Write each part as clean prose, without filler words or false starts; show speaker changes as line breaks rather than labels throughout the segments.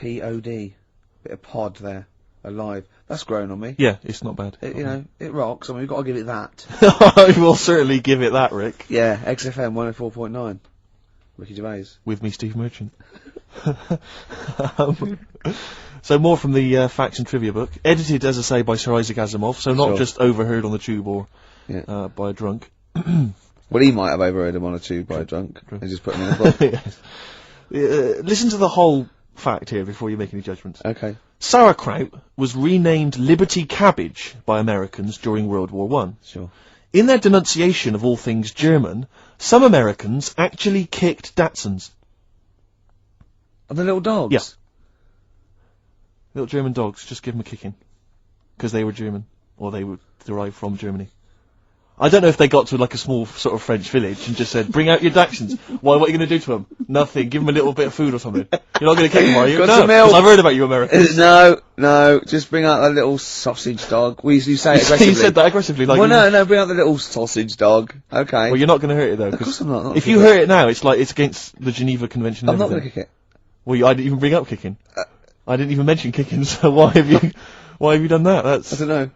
P-O-D. Bit of pod there. Alive. That's grown on me.
Yeah, it's not bad.
You know, it rocks. I mean, we've got to give it that.
I will certainly give it that, Rick.
Yeah, XFM 104.9. Ricky Gervais.
With me, Steve Merchant. So more from the facts and trivia book. Edited, as I say, by Sir Isaac Asimov, so not just overheard on the tube or by a drunk.
Well, he might have overheard him on a tube by a drunk. And just put him in a book.
Yes. Listen to the whole fact here before you make any judgments.
Okay.
Sauerkraut was renamed Liberty Cabbage by Americans during World War I.
Sure.
In their denunciation of all things German, some Americans actually kicked Dachshunds.
Are the little dogs?
Yeah. Little German dogs, just give them a kicking. Because they were German. Or they were derived from Germany. I don't know if they got to like a small sort of French village and just said, bring out your Dachshunds. Why, what are you going to do to them? Nothing. Give them a little bit of food or something. You're not going to kick them, are you?
Got
No,
some milk.
'cause I've heard about you Americans.
No, just bring out that little sausage dog. You say it aggressively.
You said that aggressively, like.
Well, no, bring out the little sausage dog. Okay.
Well, you're not going to hurt it though.
Of course I'm not.
If you hurt it now, it's like it's against the Geneva Convention.
I'm not going to kick it.
Well, I didn't even bring up kicking. I didn't even mention kicking. So why have you done that? That's.
I don't know.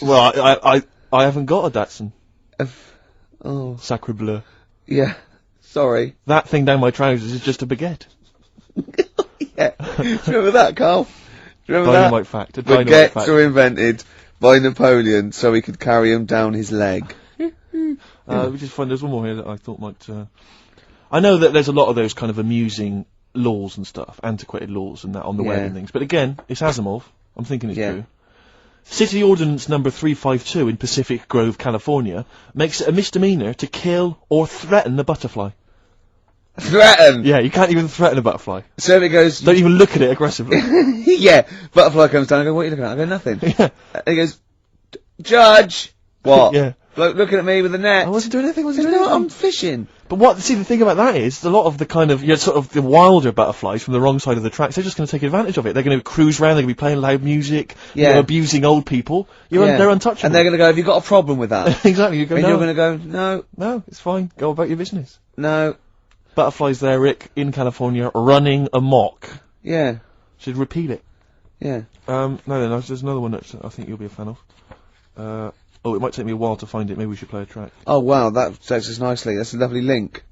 Well, I haven't got a Datsun.
Oh.
Sacre bleu.
Yeah. Sorry.
That thing down my trousers is just a baguette.
Yeah. Do you remember that, Carl? Do you remember
Dynamite fact. A dynamite
Baguettes
fact.
were invented by Napoleon so he could carry them down his leg.
We just find there's one more here that I thought might. I know that there's a lot of those kind of amusing laws and stuff, antiquated laws and that on the web and things. But again, it's Asimov. I'm thinking it's true. City Ordinance number 352 in Pacific Grove, California, makes it a misdemeanor to kill or threaten a butterfly.
Threaten?
Yeah, you can't even threaten a butterfly.
So if it goes...
Don't even look at it aggressively.
Yeah, butterfly comes down, I go, what are you looking at? I go, nothing.
Yeah.
And he goes, Judge! What?
Yeah.
Bloke looking at me with a net.
I wasn't doing anything,
I'm fishing.
But see, the thing about that is, a lot of the kind of, sort of the wilder butterflies from the wrong side of the tracks, they're just going to take advantage of it. They're going to cruise around, they're going to be playing loud music, abusing old people. They're untouchable.
And they're going to go, have you got a problem with that?
Exactly. You go,
and
no.
you're going to go, no.
No, it's fine. Go about your business.
No.
Butterflies there, Rick, in California, running amok.
Yeah.
Should repeat it.
Yeah.
No, there's another one that I think you'll be a fan of. Oh, it might take me a while to find it. Maybe we should play a track.
Oh, wow, that takes us nicely. That's a lovely link.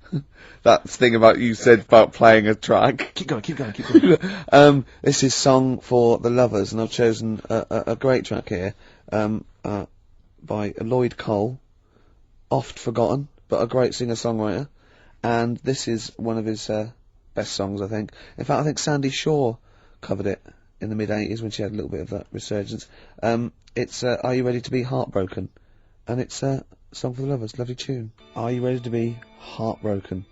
That thing about you said about playing a track.
Keep going.
This is Song for the Lovers, and I've chosen a great track here by Lloyd Cole, oft forgotten, but a great singer-songwriter. And this is one of his best songs, I think. In fact, I think Sandy Shaw covered it in the mid-80s when she had a little bit of that resurgence. It's Are You Ready to Be Heartbroken? And it's Song for the Lovers, lovely tune. Are You Ready to Be Heartbroken?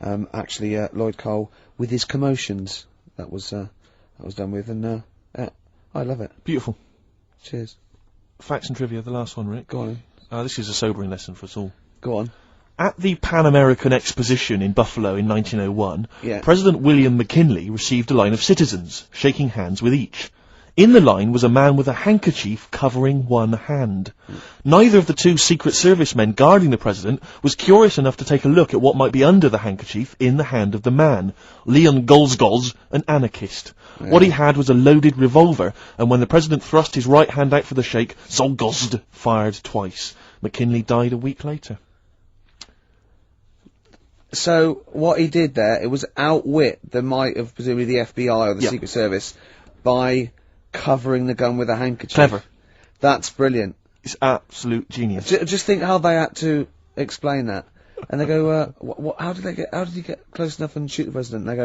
Actually, Lloyd Cole with his Commotions. That was done with, and I love it.
Beautiful.
Cheers.
Facts and trivia, the last one, Rick.
Go on.
This is a sobering lesson for us all.
Go on.
At the Pan American Exposition in Buffalo in 1901,
Yeah.
President William McKinley received a line of citizens, shaking hands with each. In the line was a man with a handkerchief covering one hand. Neither of the two Secret Service men guarding the president was curious enough to take a look at what might be under the handkerchief in the hand of the man. Leon Golzgoz, an anarchist.
Yeah.
What he had was a loaded revolver, and when the president thrust his right hand out for the shake, Zolgozd fired twice. McKinley died a week later.
So, what he did there, it was outwit the might of presumably the FBI or the Secret Service by covering the gun with a handkerchief.
Clever.
That's brilliant.
It's absolute genius.
Just think how they had to explain that. And they go, how did he get close enough and shoot the president? And they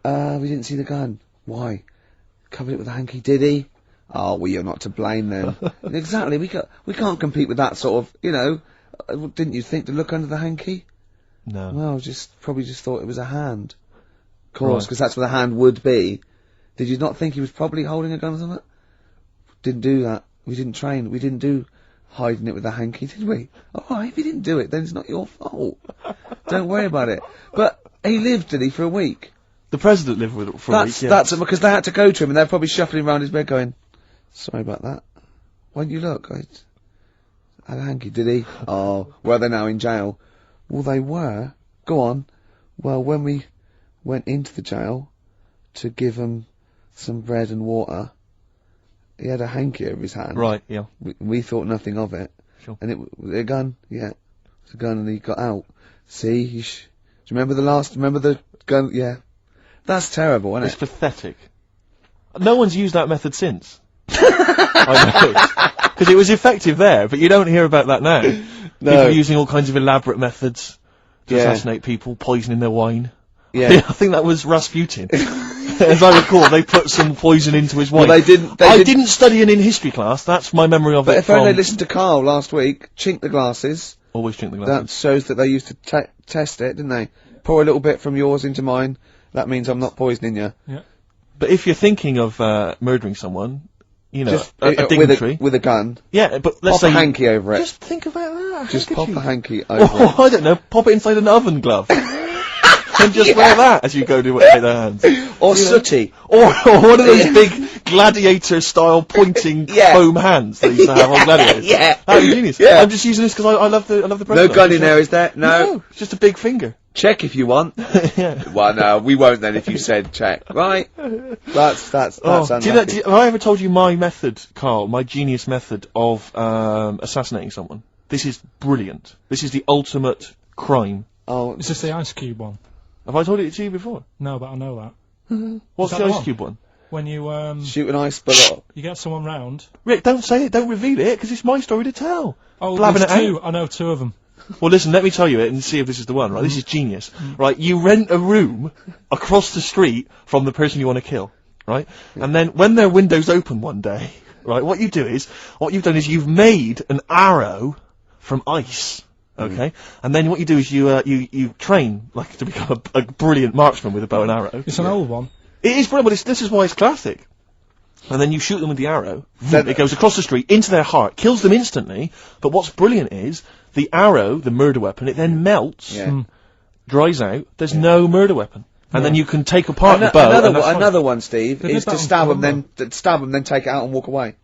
go, we didn't see the gun. Why? Covered it with a hanky, did he? Oh, well, you're not to blame then. Exactly, we can't compete with that sort of, didn't you think to look under the hanky?
No.
Well, probably just thought it was a hand. Of course, because that's what a hand would be. Did you not think he was probably holding a gun or something? Didn't do that. We didn't train. We didn't do hiding it with a hanky, did we? Alright, if you didn't do it, then it's not your fault. Don't worry about it. But he lived, did he, for a week?
The president lived with it for a week, yeah.
That's because they had to go to him and they're probably shuffling around his bed going, sorry about that. Why didn't you look? I had a hanky, did he? Oh, well, they're now in jail. Well, they were. Go on. Well, when we went into the jail to give them some bread and water. He had a hanky over his hand.
Right, yeah.
We thought nothing of it.
Sure.
And a gun, yeah. It's a gun, and he got out. See, do you remember the gun? Yeah. That's terrible, isn't
It's
it?
pathetic. No one's used that method since. I know. Because it was effective there, but you don't hear about that now.
No.
People using all kinds of elaborate methods to assassinate people, poisoning their wine.
Yeah.
I think that was Rasputin. As I recall, they put some poison into his wine.
Well, they didn't.
I didn't study it in history class. That's my memory of it.
But if only they listened to Carl last week, chink the glasses.
Always drink the
That
glasses.
shows that they used to test it, didn't they? Pour a little bit from yours into mine. That means I'm not poisoning you.
Yeah.
But if you're thinking of murdering someone, you know,
Just
a dignitary.
with a gun.
Yeah, but let's
Pop
say
a hanky over it.
Just think about that.
Just pop a hanky
Or,
over it.
I don't know, pop it inside an oven glove. And just wear that as you go to take their hands.
Or sooty.
Or one of those big gladiator-style pointing foam hands they used to have on gladiators.
Yeah.
That was genius.
Yeah.
I'm just using this because I love the
No
president.
gun in there, is there? No.
It's just a big finger.
Check if you want.
Yeah.
Well, no, we won't then if you said check. Right? That's
Oh,
unlucky.
have I ever told you my method, Carl, my genius method of assassinating someone? This is brilliant. This is the ultimate crime.
Oh,
Is this the Ice Cube one?
Have I told it to you before?
No, but I know that.
What's
Is
the
that the
Ice
one?
Cube one?
When you
shoot an ice bullet.
you get someone round.
Rick, don't say it, don't reveal it, because it's my story to tell.
Oh,
Blabbing
there's
it
two.
out.
I know two of them.
Well, listen, let me tell you it and see if this is the one, right? This is genius. Right, you rent a room across the street from the person you want to kill, right? And then when their window's open one day, right, what you've done is you've made an arrow from ice. Okay, and then what you do is you train like to become a brilliant marksman with a bow and arrow.
It's an old one.
It is brilliant, but this is why it's classic. And then you shoot them with the arrow.
Then-
It goes across the street into their heart, kills them instantly. But what's brilliant is the arrow, the murder weapon, it then melts,
Yeah.
dries out. There's no murder weapon, and then you can take apart the bow. and that's fine.
Another one, Steve,
They did
is
that
to
on
stab them,
Columbo.
then take it out and walk away.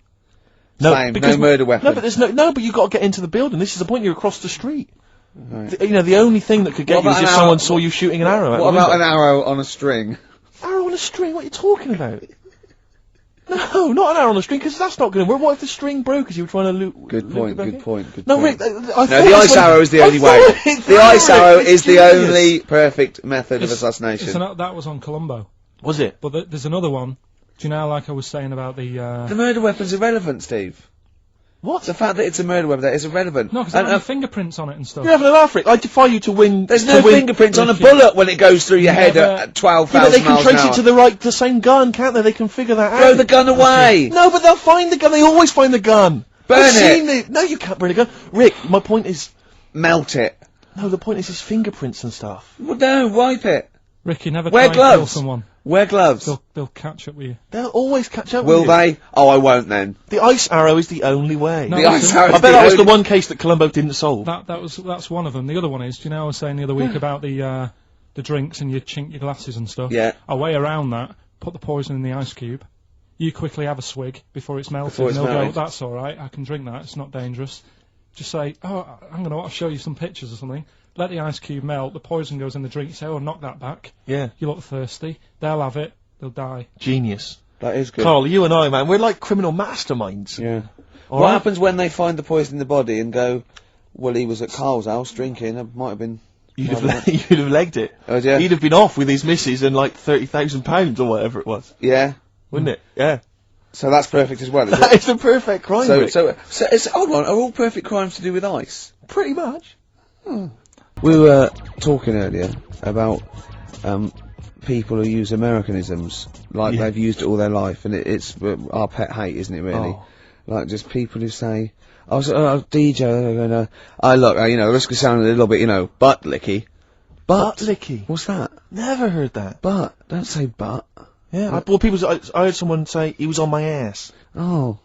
No,
Same,
because
no murder weapon.
No, but there's but you got to get into the building. This is the point. You're across the street.
Right.
The only thing that could get
What
you is
about
if
an
someone
arrow-
saw you shooting an arrow. out
What
the
about
window.
an arrow on a string?
Arrow on a string? What are you talking about? No, not an arrow on a string, because that's not going to work. What if the string broke as you were trying to loot?
Good point, good point, good
No,
point.
Rick,
No, the ice arrow is the only way. The ice arrow is the only perfect method of assassination.
That was on Columbo.
Was it?
But there's another one. Do you know, like I was saying about the...
The murder weapon's irrelevant, Steve.
What?
The fact that it's a murder weapon that is irrelevant.
No, because there are fingerprints on it and stuff.
You're having a laugh, Rick. I defy you to win.
There's
to
no
win.
fingerprints on a bullet when it goes through your head
Never-
at 12,000
Yeah, but they can
miles an
trace
hour.
it to the same gun, can't they? They can figure that out.
Throw the gun away!
No, but they'll find the gun. They always find the gun.
Burn
I've
it.
seen it. No, you can't burn a gun. Rick, my point is...
Melt it.
No, the point is his fingerprints and stuff.
Well, no, wipe it.
Ricky, never
Wear
try and kill
gloves.
someone.
Wear gloves.
They'll catch up with you.
They'll always catch up
Will
with you.
they? Oh, I won't then.
The ice arrow is the only way.
No,
The ice arrow
I
is
bet that was the
only-
one case that Columbo didn't solve.
That's one of them. The other one is, do you know I was saying the other week about the drinks and you chink your glasses and stuff?
Yeah.
A way around that, put the poison in the ice cube. You quickly have a swig before it's melted.
Before it's
and they'll
melted.
go, that's alright, I can drink that, it's not dangerous. Just say, oh, I'm going to show you some pictures or something. Let the ice cube melt, the poison goes in the drink, you say, oh, knock that back.
Yeah.
You look thirsty, they'll have it, they'll die.
Genius.
That is good.
Carl, you and I, man, we're like criminal masterminds.
Yeah.
All
What
right?
happens when they find the poison in the body and go, well, he was at Carl's house drinking, it might have been...
You'd have legged it.
Oh, yeah.
He'd have been off with his missus and like £30,000 or whatever it was.
Yeah.
Wouldn't it? Yeah.
So that's perfect as well, is
That
it?
is the perfect crime,
so,
Rick.
so it's, hold on, are all perfect crimes to do with ice?
Pretty much.
We were talking earlier about people who use Americanisms like
Yeah.
they've used it all their life, and it's our pet hate, isn't it? Really,
Oh.
like just people who say, DJ, they're going, look, this could sound a little bit, butt licky.
Butt licky.
What's that?
Never heard that.
Butt. Don't say butt.
Yeah. I heard someone say he was on my ass.
Oh.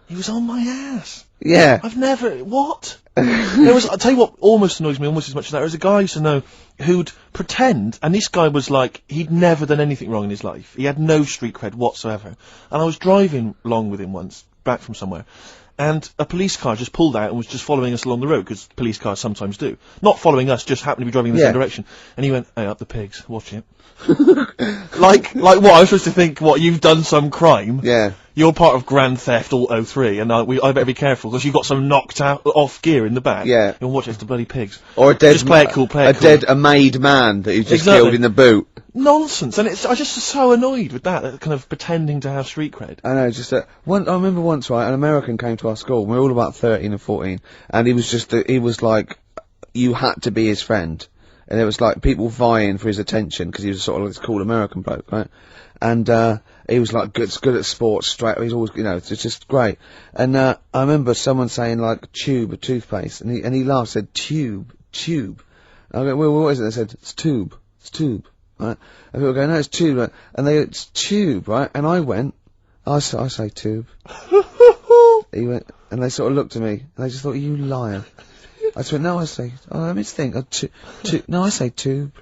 He was on my ass.
Yeah.
I've never... What? I'll tell you what almost annoys me almost as much as that. There was a guy I used to know who'd pretend, and this guy was like, he'd never done anything wrong in his life. He had no street cred whatsoever. And I was driving along with him once, back from somewhere, and a police car just pulled out and was just following us along the road, because police cars sometimes do. Not following us, just happened to be driving in the same direction. And he went, "Hey, up the pigs, watch it." like what? I was supposed to think, what, you've done some crime?
Yeah.
You're part of Grand Theft Auto 3, and I better be careful, because you've got some knocked out, off gear in the back.
Yeah.
You'll watch it, it's the bloody pigs.
Or a dead,
just play it cool,
a made man that you just killed in the boot.
Nonsense, and I just was so annoyed with that kind of pretending to have street cred.
I know, just I remember once, right, an American came to our school, we were all about 13 or 14, and he was like, you had to be his friend. And there was like people vying for his attention, because he was sort of like this cool American bloke, right? And, he was like good at sports, he's always, it's just great. And, I remember someone saying like tube, a toothpaste, and he laughed, said tube. I go, well, what is it? They said, it's tube. Right? And people go, no, it's tube, right? And it's tube, right? And I went, I say tube. He went, and they sort of looked at me, and they just thought, you liar. I just went, no, I say, let me think, no, I say tube.